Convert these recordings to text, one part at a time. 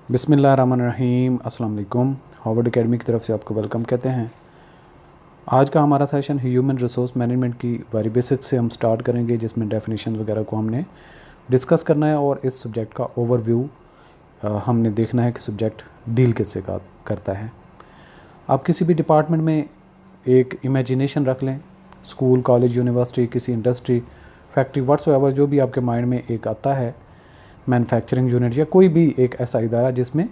बिस्मिल्लाहिर्रहमानिर्रहीम। अस्सलाम वालेकुम। हार्वर्ड एकेडमी की तरफ से आपको वेलकम कहते हैं। आज का हमारा सेशन ह्यूमन रिसोर्स मैनेजमेंट की वेरी बेसिक से हम स्टार्ट करेंगे, जिसमें डेफिनेशन वगैरह को हमने डिस्कस करना है और इस सब्जेक्ट का ओवरव्यू हमने देखना है कि सब्जेक्ट डील किससे करता है। आप किसी भी डिपार्टमेंट में एक इमेजिनेशन रख लें, स्कूल, कॉलेज, यूनिवर्सिटी, किसी इंडस्ट्री, फैक्ट्री, व्हाट्सएवर जो भी आपके माइंड में एक आता है, मैन्युफैक्चरिंग यूनिट या कोई भी एक ऐसा इदारा जिसमें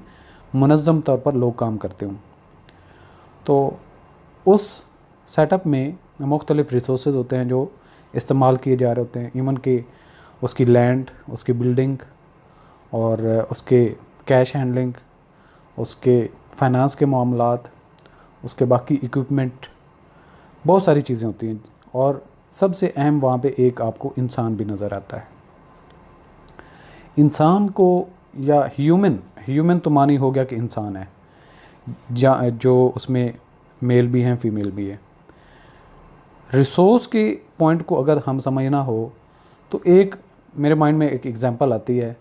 मुनज़्ज़म तौर पर लोग काम करते हों, तो उस सेटअप में मुख्तलिफ़ रिसोर्सेज होते हैं जो इस्तेमाल किए जा रहे होते हैं। इवन के उसकी लैंड, उसकी बिल्डिंग और उसके कैश हैंडलिंग, उसके फाइनेंस के मामलात, उसके बाकी इक्विपमेंट, बहुत सारी चीज़ें होती हैं। और सबसे अहम वहाँ पे एक आपको इंसान भी नज़र आता है। इंसान को या ह्यूमन तो मानी हो गया कि इंसान है, जो उसमें मेल भी हैं, फीमेल भी है। रिसोर्स के पॉइंट को अगर हम समझना हो तो एक मेरे माइंड में एक एग्जांपल आती है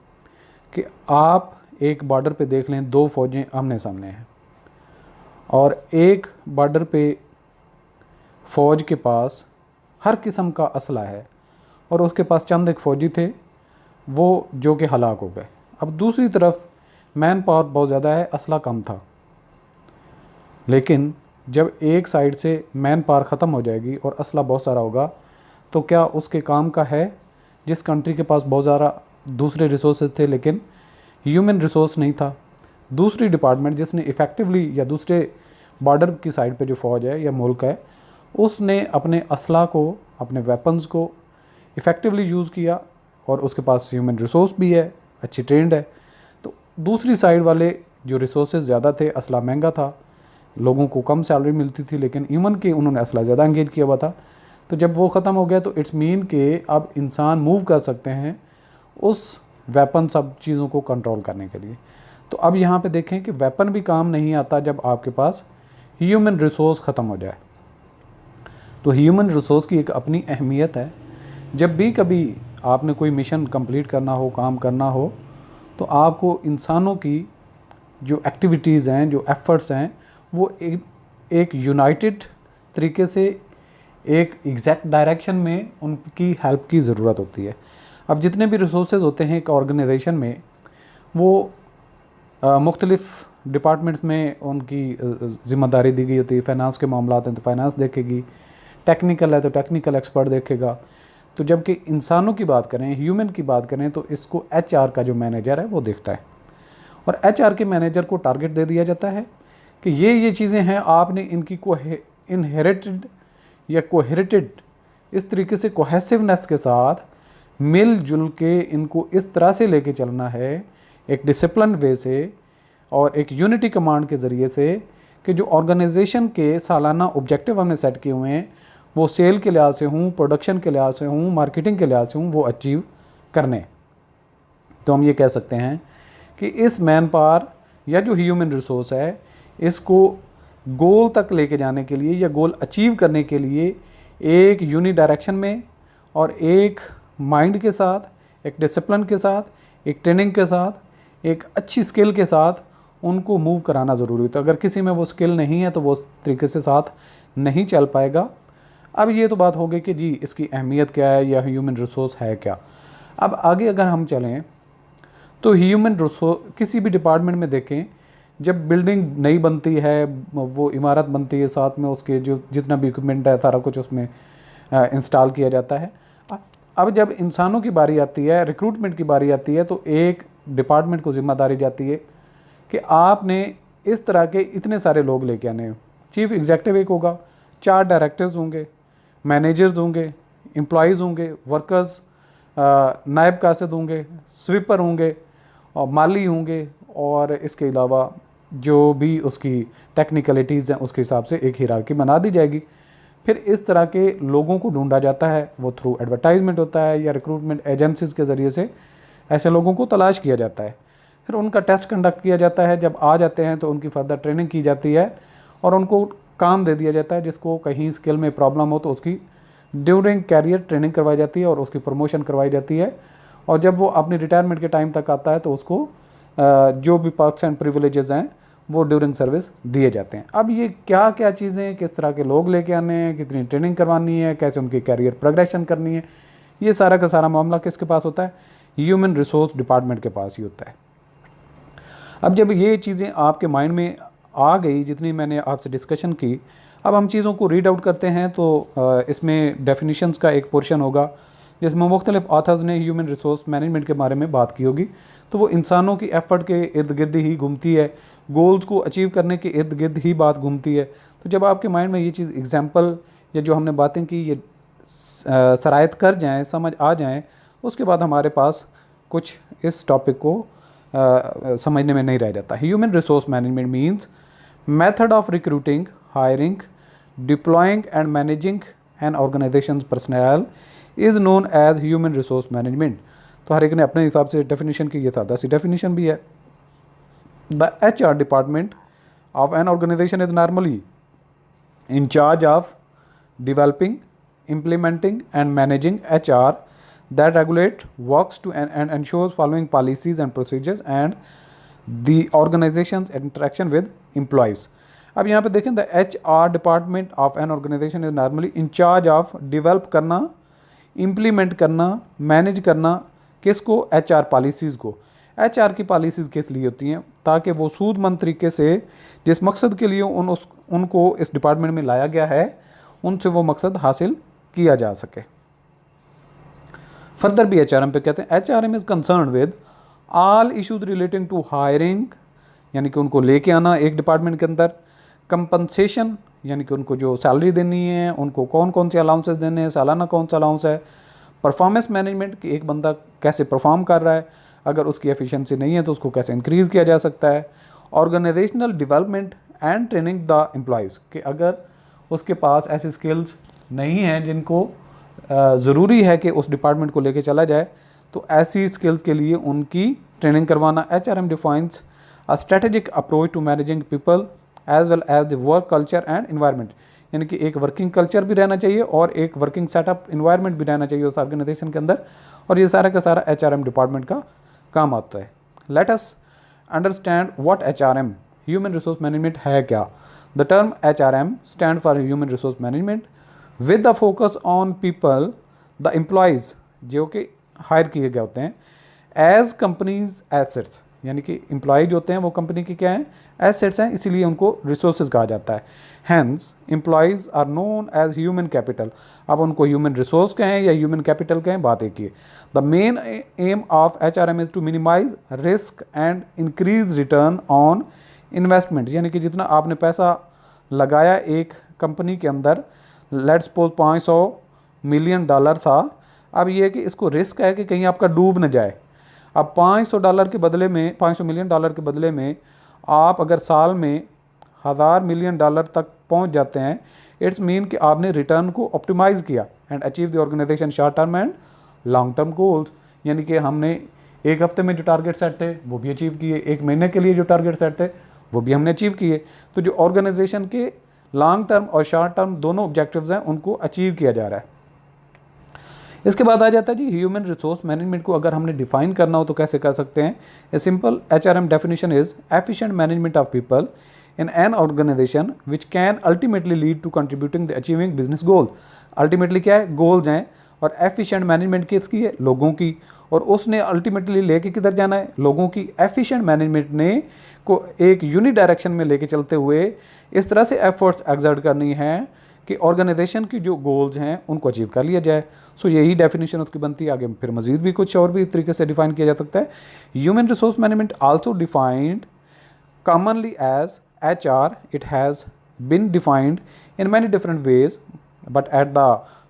कि आप एक बॉर्डर पे देख लें, दो फ़ौजें आमने सामने हैं और एक बॉर्डर पे फ़ौज के पास हर किस्म का असला है और उसके पास चंद एक फ़ौजी थे वो जो कि हलाक हो गए। अब दूसरी तरफ मैन पावर बहुत ज़्यादा है, असला कम था। लेकिन जब एक साइड से मैन पावर ख़त्म हो जाएगी और असला बहुत सारा होगा तो क्या उसके काम का है? जिस कंट्री के पास बहुत ज़्यादा दूसरे रिसोर्सेज थे लेकिन ह्यूमन रिसोर्स नहीं था, दूसरी डिपार्टमेंट जिसने इफ़ेक्टिवली या दूसरे बॉर्डर की साइड पे जो फ़ौज है या मुल्क है, उसने अपने असला को, अपने वेपन्स को इफ़ेक्टिवली यूज़ किया और उसके पास ह्यूमन रिसोर्स भी है, अच्छी ट्रेंड है। तो दूसरी साइड वाले जो रिसोर्सेज ज़्यादा थे, असला महंगा था, लोगों को कम सैलरी मिलती थी, लेकिन इवन कि उन्होंने असला ज़्यादा इंगेज किया हुआ था। तो जब वो ख़त्म हो गया तो इट्स मीन कि अब इंसान मूव कर सकते हैं उस वेपन सब चीज़ों को कंट्रोल करने के लिए। तो अब यहाँ पे देखें कि वेपन भी काम नहीं आता जब आपके पास ह्यूमन रिसोर्स ख़त्म हो जाए। तो ह्यूमन रिसोर्स की एक अपनी अहमियत है। जब भी कभी आपने कोई मिशन कंप्लीट करना हो, काम करना हो, तो आपको इंसानों की जो एक्टिविटीज़ हैं, जो एफ़र्ट्स हैं, वो एक यूनाइटेड तरीके से एक एग्जैक्ट डायरेक्शन में उनकी हेल्प की ज़रूरत होती है। अब जितने भी रिसोर्सेज होते हैं एक ऑर्गेनाइजेशन में, वो मुख्तलिफ़ डिपार्टमेंट्स में उनकी ज़िम्मेदारी दी गई होती है। फाइनेंस के मामलात हैं तो फाइनेंस देखेगी, टेक्निकल है तो टेक्निकल एक्सपर्ट देखेगा। तो जबकि इंसानों की बात करें, ह्यूमन की बात करें, तो इसको एचआर का जो मैनेजर है वो देखता है और एचआर के मैनेजर को टारगेट दे दिया जाता है कि ये चीज़ें हैं, आपने इनकी को इनहेरिटेड या कोहेरिटेड इस तरीके से कोहेसिवनेस के साथ मिलजुल के इनको इस तरह से लेके चलना है, एक डिसिप्लिन वे से और एक यूनिटी कमांड के ज़रिए से, कि जो ऑर्गेनाइजेशन के सालाना ऑब्जेक्टिव हमने सेट किए हुए हैं वो सेल के लिहाज से हूँ, प्रोडक्शन के लिहाज से हूँ, मार्केटिंग के लिहाज से हूँ, वो अचीव करने। तो हम ये कह सकते हैं कि इस मैन पावर या जो ह्यूमन रिसोर्स है, इसको गोल तक लेके जाने के लिए या गोल अचीव करने के लिए एक यूनि डायरेक्शन में और एक माइंड के साथ, एक डिसिप्लिन के साथ, एक ट्रेनिंग के साथ, एक अच्छी स्किल के साथ उनको मूव कराना ज़रूरी है। तो अगर किसी में वो स्किल नहीं है तो वो उस तरीके से साथ नहीं चल पाएगा। अब ये तो बात हो गई कि जी इसकी अहमियत क्या है या ह्यूमन रिसोर्स है क्या। अब आगे अगर हम चलें तो ह्यूमन रिसोर्स किसी भी डिपार्टमेंट में देखें, जब बिल्डिंग नई बनती है, वो इमारत बनती है, साथ में उसके जो जितना भी इक्विपमेंट है सारा कुछ उसमें इंस्टॉल किया जाता है। अब जब इंसानों की बारी आती है, रिक्रूटमेंट की बारी आती है, तो एक डिपार्टमेंट को जिम्मेदारी जाती है कि आपने इस तरह के इतने सारे लोग लेके आने हैं। चीफ एग्जेक्टिव एक होगा, 4 डायरेक्टर्स होंगे, मैनेजर्स होंगे, एम्प्लॉयज़ होंगे, वर्कर्स, नायब कासिद होंगे, स्वीपर होंगे और माली होंगे, और इसके अलावा जो भी उसकी टेक्निकलिटीज़ हैं उसके हिसाब से एक हिरार्की बना दी जाएगी। फिर इस तरह के लोगों को ढूंढा जाता है, वो थ्रू एडवर्टाइजमेंट होता है या रिक्रूटमेंट एजेंसीज़ के ज़रिए से ऐसे लोगों को तलाश किया जाता है। फिर उनका टेस्ट कंडक्ट किया जाता है, जब आ जाते हैं तो उनकी फर्दर ट्रेनिंग की जाती है और उनको काम दे दिया जाता है। जिसको कहीं स्किल में प्रॉब्लम हो तो उसकी ड्यूरिंग कैरियर ट्रेनिंग करवाई जाती है और उसकी प्रमोशन करवाई जाती है। और जब वो अपनी रिटायरमेंट के टाइम तक आता है तो उसको जो भी पर्क्स एंड प्रिविलेजेस हैं वो ड्यूरिंग सर्विस दिए जाते हैं। अब ये क्या क्या चीज़ें, किस तरह के लोग लेके आने हैं, कितनी ट्रेनिंग करवानी है, कैसे उनकी कैरियर प्रोग्रेशन करनी है, ये सारा का सारा मामला किसके पास होता है? ह्यूमन रिसोर्स डिपार्टमेंट के पास ही होता है। अब जब ये चीज़ें आपके माइंड में आ गई, जितनी मैंने आपसे डिस्कशन की, अब हम चीज़ों को रीड आउट करते हैं। तो इसमें डेफिनेशंस का एक पोर्शन होगा जिसमें मुख्तलिफ ऑथर्स ने ह्यूमन रिसोर्स मैनेजमेंट के बारे में बात की होगी। तो वो इंसानों की एफ़र्ट के इर्द गिर्द ही घूमती है, गोल्स को अचीव करने के इर्द गिर्द ही बात घूमती है। तो जब आपके माइंड में ये चीज़ एग्जाम्पल या जो हमने बातें की ये सरायत कर जाएँ, समझ आ जाएँ, उसके बाद हमारे पास कुछ इस टॉपिक को समझने में नहीं रह जाता। Human resource management means method of recruiting, hiring, deploying and managing an organisation personnel is known as human resource management. तो हर एक ने अपने हिसाब से डेफिनेशन की, ये सादा सी डेफिनेशन भी है। The HR department of an organisation is normally in charge of developing, implementing and managing HR that regulate works to and ensures following policies and procedures and the organization's interaction with employees. अब यहाँ पे देखें, the HR department of an organisation is normally in charge of develop करना, implement करना, manage करना, किसको? HR policies को। HR की पॉलिसीज़ किस लिए होती हैं? ताकि वो सूदमंद तरीके से जिस मकसद के लिए उनको इस डिपार्टमेंट में लाया गया है, उनसे वो मकसद हासिल किया जा सके। फर्दर भी HRM पे कहते हैं, HRM is concern with all issues relating to hiring, यानी कि उनको लेके आना एक डिपार्टमेंट के अंदर, कंपनसेशन, यानी कि उनको जो सैलरी देनी है, उनको कौन कौन से अलाउंसेस देने हैं, सालाना कौन सा अलाउंस है, परफॉर्मेंस मैनेजमेंट कि एक बंदा कैसे परफॉर्म कर रहा है, अगर उसकी एफिशिएंसी नहीं है तो उसको कैसे इंक्रीज़ किया जा सकता है, organisational development and training the employees कि अगर उसके पास ऐसी स्किल्स नहीं हैं जिनको ज़रूरी है कि उस डिपार्टमेंट को लेके चला जाए, तो ऐसी स्किल्स के लिए उनकी ट्रेनिंग करवाना। HRM defines a strategic approach to managing people as well as the work culture and environment, यानी कि एक वर्किंग कल्चर भी रहना चाहिए और एक वर्किंग सेटअप इन्वायरमेंट भी रहना चाहिए उस ऑर्गेनाइजेशन के अंदर, और ये सारा का सारा HRM डिपार्टमेंट का काम आता है। Let us understand what HRM human resource management है क्या। The term HRM stand for Human Resource Management with the focus on people, the employees जो कि हायर किए गए होते हैं, as companies assets, यानी कि एम्प्लॉय जो होते हैं वो कंपनी की क्या हैं? एसेट्स हैं, इसीलिए उनको रिसोर्सेज कहा जाता है। Hence employees are known as human capital. अब उनको ह्यूमन रिसोर्स कहें या ह्यूमन कैपिटल कहें, बात एक ही है। The main aim of HRM is to minimise risk and increase return on investment, यानी कि जितना आपने पैसा लगाया एक कंपनी के अंदर, लेट्स सपोज $500 मिलियन था, अब ये है कि इसको रिस्क है कि कहीं आपका डूब न जाए। अब $500 के बदले में, $500 मिलियन के बदले में आप अगर साल में $1000 मिलियन तक पहुंच जाते हैं, इट्स मीन कि आपने रिटर्न को ऑप्टिमाइज़ किया and achieve the organisation short term and long term goals, यानी कि हमने एक हफ्ते में जो टारगेट सेट थे वो भी अचीव किए, एक महीने के लिए जो टारगेट सेट थे वो भी हमने अचीव किए। तो जो ऑर्गेनाइजेशन के लॉन्ग टर्म और शॉर्ट टर्म दोनों ऑब्जेक्टिव्स हैं उनको अचीव किया जा रहा है। इसके बाद आ जाता है जी ह्यूमन रिसोर्स मैनेजमेंट को अगर हमने डिफाइन करना हो तो कैसे कर सकते हैं। A simple HRM definition is efficient management of people in an organisation which can ultimately lead to contributing the achieving business goal. Ultimately क्या है? गोल्स हैं, और एफिशिएंट मैनेजमेंट किसकी है? लोगों की, और उसने अल्टीमेटली लेके किधर जाना है? लोगों की। एफिशिएंट मैनेजमेंट ने को एक यूनिक डायरेक्शन में लेके चलते हुए इस तरह से एफर्ट्स एक्सर्ट करनी है कि ऑर्गेनाइजेशन की जो गोल्स हैं उनको अचीव कर लिया जाए। सो यही डेफिनेशन उसकी बनती है। आगे फिर मजीद भी कुछ और भी तरीके से डिफाइन किया जा सकता है। Human resource management also defined commonly as HR. It has been defined in many different ways, but at the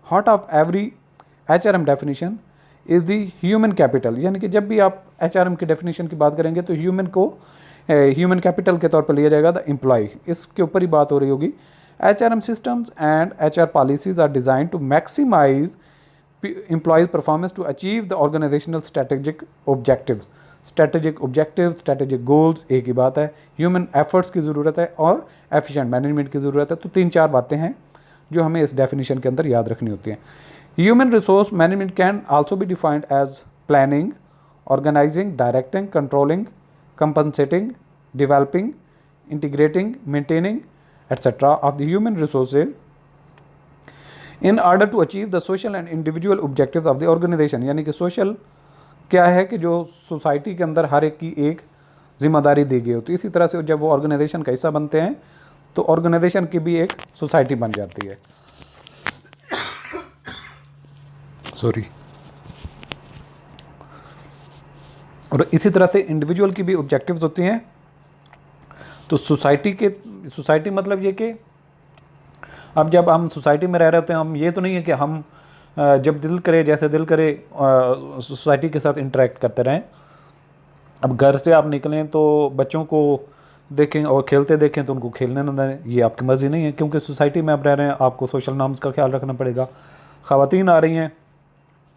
heart of every HRM definition is the human capital. यानी कि जब भी आप HRM की डेफिनेशन की बात करेंगे तो ह्यूमन को ह्यूमन कैपिटल के तौर पर लिया जाएगा, द एम्प्लॉय, इसके ऊपर ही बात हो रही होगी। HRM systems and HR policies are designed to maximize employees' performance to achieve the organizational strategic objectives. Strategic objective, strategic goals, एक ही बात है। ह्यूमन एफर्ट्स की ज़रूरत है और एफिशिएंट मैनेजमेंट की ज़रूरत है। तो 3-4 बातें हैं जो हमें इस डेफिनेशन के अंदर याद रखनी होती हैं। Human resource management can also be defined as planning, organising, directing, controlling, compensating, developing, integrating, maintaining, etc. of the human resources in order to achieve the social and individual objectives of the organization। यानी कि social क्या है कि जो society के अंदर हर एक की एक जिम्मेदारी दी गई होती है। इसी तरह से जब वो ऑर्गेनाइजेशन का हिस्सा बनते हैं तो ऑर्गेनाइजेशन की भी एक सोसाइटी बन जाती है। सॉरी। और इसी तरह से इंडिविजुअल की भी ऑब्जेक्टिव्स होती हैं। तो सोसाइटी मतलब ये कि अब जब हम सोसाइटी में रह रहे होते हैं, हम ये तो नहीं है कि हम जब दिल करे जैसे दिल करे सोसाइटी के साथ इंटरेक्ट करते रहें। अब घर से आप निकलें तो बच्चों को देखें और खेलते देखें तो उनको खेलने न दें, ये आपकी मर्ज़ी नहीं है, क्योंकि सोसाइटी में आप रह रहे हैं, आपको सोशल नॉर्म्स का ख्याल रखना पड़ेगा। ख़वातीन आ रही हैं,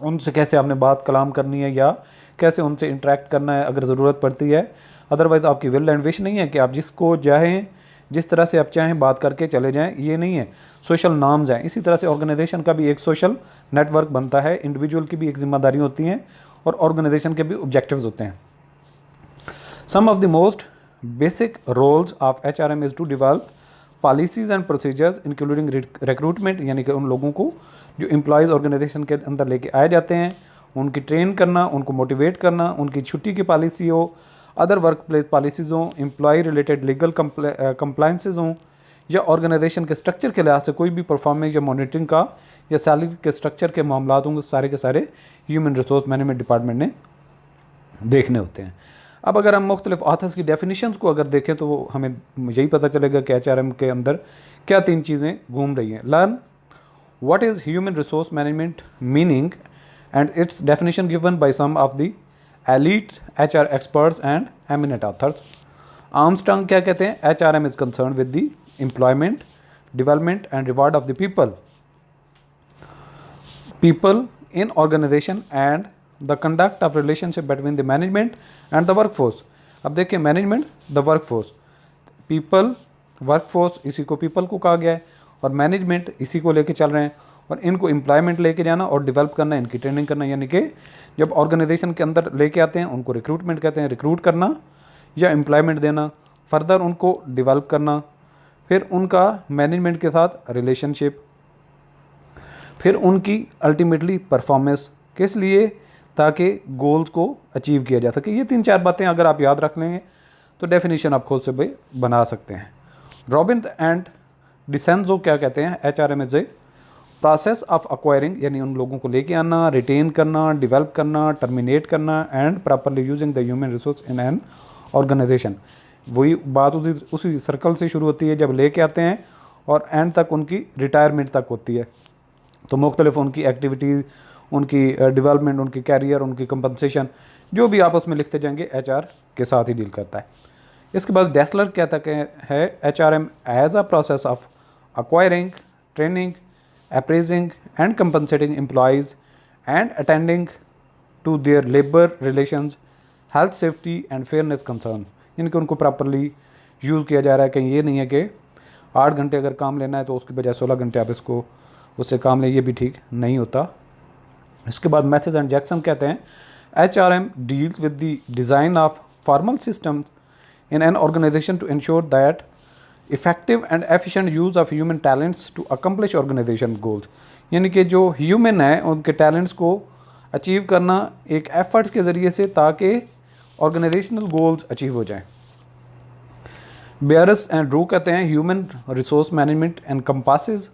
उनसे कैसे आपने बात कलाम करनी है या कैसे उनसे इंटरेक्ट करना है अगर ज़रूरत पड़ती है। अदरवाइज़ आपकी विल एंड विश नहीं है कि आप जिसको चाहें जिस तरह से आप चाहें बात करके चले जाएं, ये नहीं है, सोशल नॉर्म्स हैं। इसी तरह से ऑर्गेनाइजेशन का भी एक सोशल नेटवर्क बनता है, इंडिविजुअल की भी एक जिम्मेदारी होती हैं और ऑर्गेनाइजेशन के भी ऑब्जेक्टिव्स होते हैं। Some of the most basic roles of HRM is to develop policies and procedures including recruitment, यानी कि उन लोगों को जो एम्प्लॉयज़ ऑर्गेनाइजेशन के अंदर लेके आए जाते हैं उनकी ट्रेन करना, उनको मोटिवेट करना, उनकी छुट्टी की पॉलिसी हो, अदर वर्क प्लेस पॉलिसीज़ हों, एम्प्लॉय रिलेटेड लीगल कंप्लाइंसेस हों, या ऑर्गेनाइजेशन के स्ट्रक्चर के लिहाज से कोई भी परफॉर्मेंस या मॉनिटरिंग का या सैलरी के स्ट्रक्चर के मामला होंगे, सारे के सारे ह्यूमन रिसोर्स मैनेजमेंट डिपार्टमेंट ने देखने होते हैं। अब अगर हम मुख्तलिफ ऑथर्स की डेफिनेशंस को अगर देखें तो हमें यही पता चलेगा कि HRM के अंदर क्या 3 चीज़ें घूम रही हैं। Learn what is human resource management meaning and its definition given by some of the elite HR experts and eminent authors। Armstrong क्या कहते हैं? HRM is concerned with the employment, development and reward of the people in organization and the conduct of relationship between the management and the workforce। अब देखिए management, the workforce, people, workforce इसी को people को कहा गया है और management इसी को लेके चल रहे हैं और इनको एम्प्लॉयमेंट लेके जाना और डेवलप करना, इनकी ट्रेनिंग करना। यानी कि जब ऑर्गेनाइजेशन के अंदर लेके आते हैं उनको रिक्रूटमेंट कहते हैं, रिक्रूट करना या एम्प्लॉयमेंट देना, फर्दर उनको डेवलप करना, फिर उनका मैनेजमेंट के साथ रिलेशनशिप, फिर उनकी अल्टीमेटली परफॉर्मेंस, किस लिए? ताकि गोल्स को अचीव किया जा सके। ये 3-4 बातें अगर आप याद रख लेंगे तो डेफिनेशन आप खुद से भी बना सकते हैं। रॉबिन एंड डिसेंजो क्या कहते हैं? HRM is a process of acquiring, यानी उन लोगों को लेके आना, रिटेन करना, डेवलप करना, टर्मिनेट करना and properly using the human resource in an organisation. वही बात उसी सर्कल से शुरू होती है जब लेके आते हैं और एंड तक उनकी रिटायरमेंट तक होती है। तो मुख्तलिफ उनकी एक्टिविटीज़, उनकी डेवलपमेंट, उनकी कैरियर, उनकी कंपनसेशन, जो भी आप उसमें लिखते जाएंगे HR के साथ ही डील करता है। इसके बाद डेसलर कहता है HRM as a process of acquiring, training, appraising and compensating employees and attending to their labor relations, health safety and fairness concern। इनके उनको प्रॉपरली यूज़ किया जा रहा है। कहीं ये नहीं है कि 8 घंटे अगर काम लेना है तो उसके बजाय 16 घंटे आप इसको उससे काम लें, ये भी ठीक नहीं होता। इसके बाद मैथ्यूज एंड जैक्सन कहते हैं HRM deals with the design of formal system in an organisation to ensure that effective and efficient use of human talents to accomplish organisation goals. यानी कि जो ह्यूमन है उनके टैलेंट्स को अचीव करना एक एफर्ट्स के ज़रिए से, ताकि ऑर्गेनाइजेशनल गोल्स अचीव हो जाएं। बेयरस एंड रू कहते हैं human resource management encompasses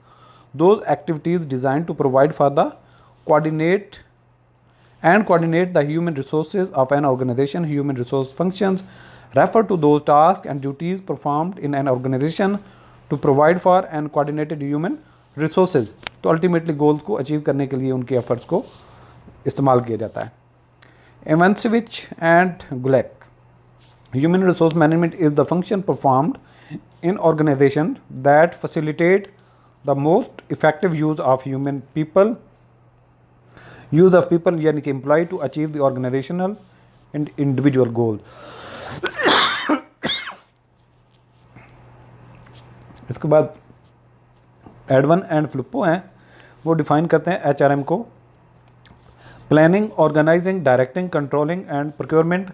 those activities designed to provide for the coordinate the human resources of an organization। Human resource functions refer to those tasks and duties performed in an organization to provide for and coordinated human resources। तो ultimately goals को achieve करने के लिए उनके efforts को इस्तेमाल किया जाता है। Ivancevich and Glueck, human resource management is the function performed in organization that facilitate the most effective use of human people, use of people यानी कि employ to achieve the organizational and individual goal. इसके बाद Edwan and फ्लिपो हैं, वो define करते हैं HRM को planning, organising, directing, controlling and procurement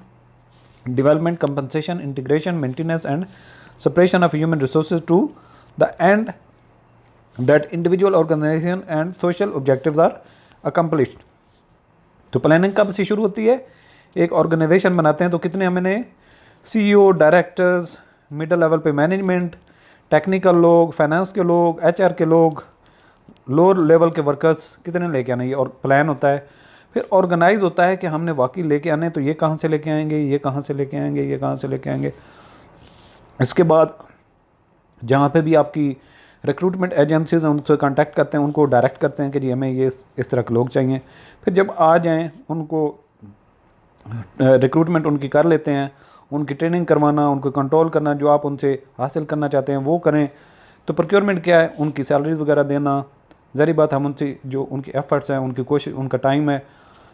development, compensation, integration, maintenance and separation of human resources to the end that individual, organization and social objectives are accomplished। तो planning कब से शुरू होती है? एक ऑर्गेनाइजेशन बनाते हैं तो कितने हमने CEO, डायरेक्टर्स, मिडिल लेवल पे मैनेजमेंट, टेक्निकल लोग, फाइनेंस के लोग, HR के लोग, लोअर लेवल के वर्कर्स कितने लेके आने, ये और प्लान होता है। फिर ऑर्गेनाइज होता है कि हमने वाकई लेके आने, तो ये कहाँ से लेके आएंगे, ये कहाँ से लेके आएंगे, ये कहाँ से लेके आएंगे। इसके बाद जहाँ पे भी आपकी रिक्रूटमेंट एजेंसीज हैं उनसे कांटेक्ट करते हैं, उनको डायरेक्ट करते हैं कि जी हमें ये इस तरह के लोग चाहिए। फिर जब आ जाएं उनको रिक्रूटमेंट उनकी कर लेते हैं, उनकी ट्रेनिंग करवाना, उनको कंट्रोल करना, जो आप उनसे हासिल करना चाहते हैं वो करें। तो प्रोक्योरमेंट क्या है? उनकी सैलरीज वगैरह देना। ज़ाहिर बात हम उनसे जो उनकी एफर्ट्स हैं, उनकी कोशिश, उनका टाइम है,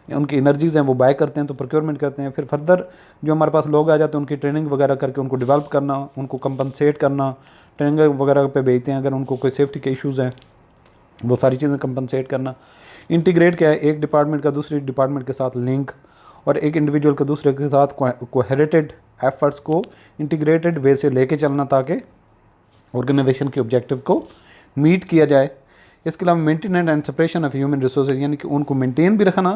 उनकी एनर्जीज़ हैं वो बाय करते हैं, तो प्रोक्योरमेंट करते हैं। फिर फर्दर जो हमारे पास लोग आ जाते हैं उनकी ट्रेनिंग वगैरह करके उनको डेवलप करना, उनको कंपनसेट करना, ट्रेनिंग वगैरह पे भेजते हैं। अगर उनको कोई सेफ्टी के इश्यूज़ हैं वो सारी चीज़ें कंपनसेट करना। इंटीग्रेट क्या है? एक डिपार्टमेंट का दूसरे डिपार्टमेंट के साथ लिंक, और एक इंडिविजुअल का दूसरे के साथ कोहेरेटेड एफर्ट्स को इंटीग्रेटेड वे से लेके चलना ताकि ऑर्गेनाइजेशन के ऑब्जेक्टिव को मीट किया जाए। इसके अलावा maintenance and separation of human resources, यानी कि उनको मेंटेन भी रखना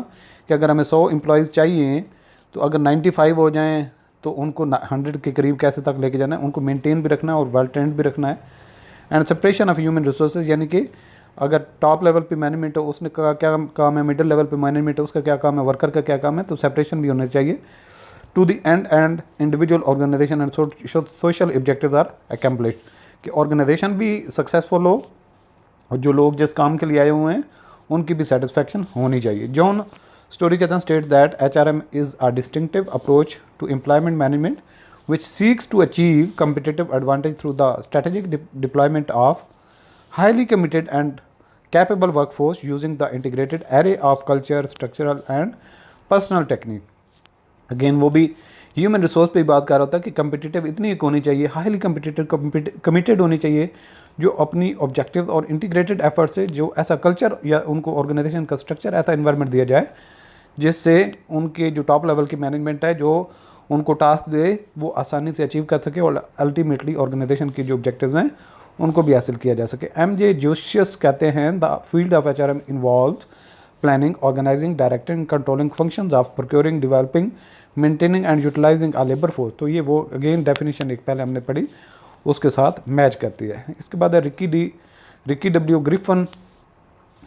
कि अगर हमें 100 एम्प्लॉयज़ चाहिए तो अगर 95 हो जाएं तो उनको 100 के करीब कैसे तक लेके जाना है, उनको मेंटेन भी रखना है और वेल ट्रेंड भी रखना है। And separation of human resources, यानी कि अगर टॉप लेवल पे मैनेजमेंट है उसने का क्या काम है, मिडिल लेवल पे मैनेजमेंट है उसका क्या काम है, वर्कर का क्या काम है, तो सेपरेशन भी होना चाहिए। To the end individual organisation and social objectives are accomplished, कि ऑर्गेनाइजेशन भी सक्सेसफुल हो और जो लोग जिस काम के लिए आए हुए हैं उनकी भी सेटिस्फैक्शन होनी चाहिए। जॉन स्टोरी कहते हैं state that HRM is a distinctive approach to employment management which seeks to achieve competitive advantage through the strategic deployment of highly committed and capable workforce using the integrated array of culture, structural and personal technique। Again वो भी human resource पे बात कर रहा होता है कि competitive इतनी एक होनी चाहिए, हाईली कम्पिटिटिव कमिटेड होनी चाहिए, जो अपनी ऑब्जेक्टिव और इंटीग्रेटेड एफर्ट से जो ऐसा कल्चर या उनको ऑर्गेनाइजेशन का स्ट्रक्चर, ऐसा इन्वायरमेंट दिया जाए जिससे उनके जो टॉप लेवल की मैनेजमेंट है जो उनको टास्क दे वो आसानी से अचीव कर सके और अल्टीमेटली ऑर्गेनाइजेशन की जो ऑब्जेक्टिव्स हैं उनको भी हासिल किया जा सके। MJ जोशियस कहते हैं the field of HRM involves planning, organising, directing, controlling functions of procuring, developing, maintaining and utilising a labour force. तो ये वो अगेन डेफिनेशन एक पहले हमने पढ़ी उसके साथ मैच करती है। इसके बाद है Ricky W Griffin,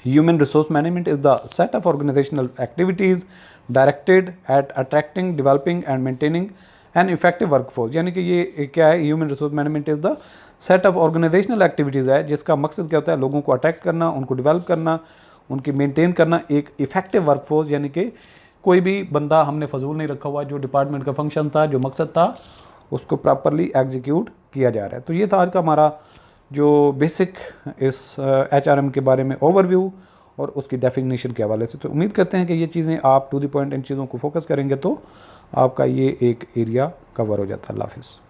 human resource management is the set of organisational activities directed at attracting, developing and maintaining an effective workforce, यानी कि ये क्या है? Human resource management is the set of organisational activities है जिसका मकसद क्या होता है? लोगों को अट्रैक्ट करना, उनको डेवलप करना, उनकी मेंटेन करना, एक इफेक्टिव वर्कफोर्स, यानी कि कोई भी बंदा हमने फजूल नहीं रखा हुआ, जो डिपार्टमेंट का फंक्शन था, जो मकसद था, उसको प्रॉपरली एग्जीक्यूट किया जा रहा है। तो ये था आज का हमारा जो बेसिक इस HRM के बारे में ओवरव्यू और उसकी डेफिनेशन के हवाले से। तो उम्मीद करते हैं कि ये चीज़ें आप टू द पॉइंट इन चीज़ों को फोकस करेंगे तो आपका ये एक एरिया कवर हो जाता है। अल्लाह हाफ़िज़।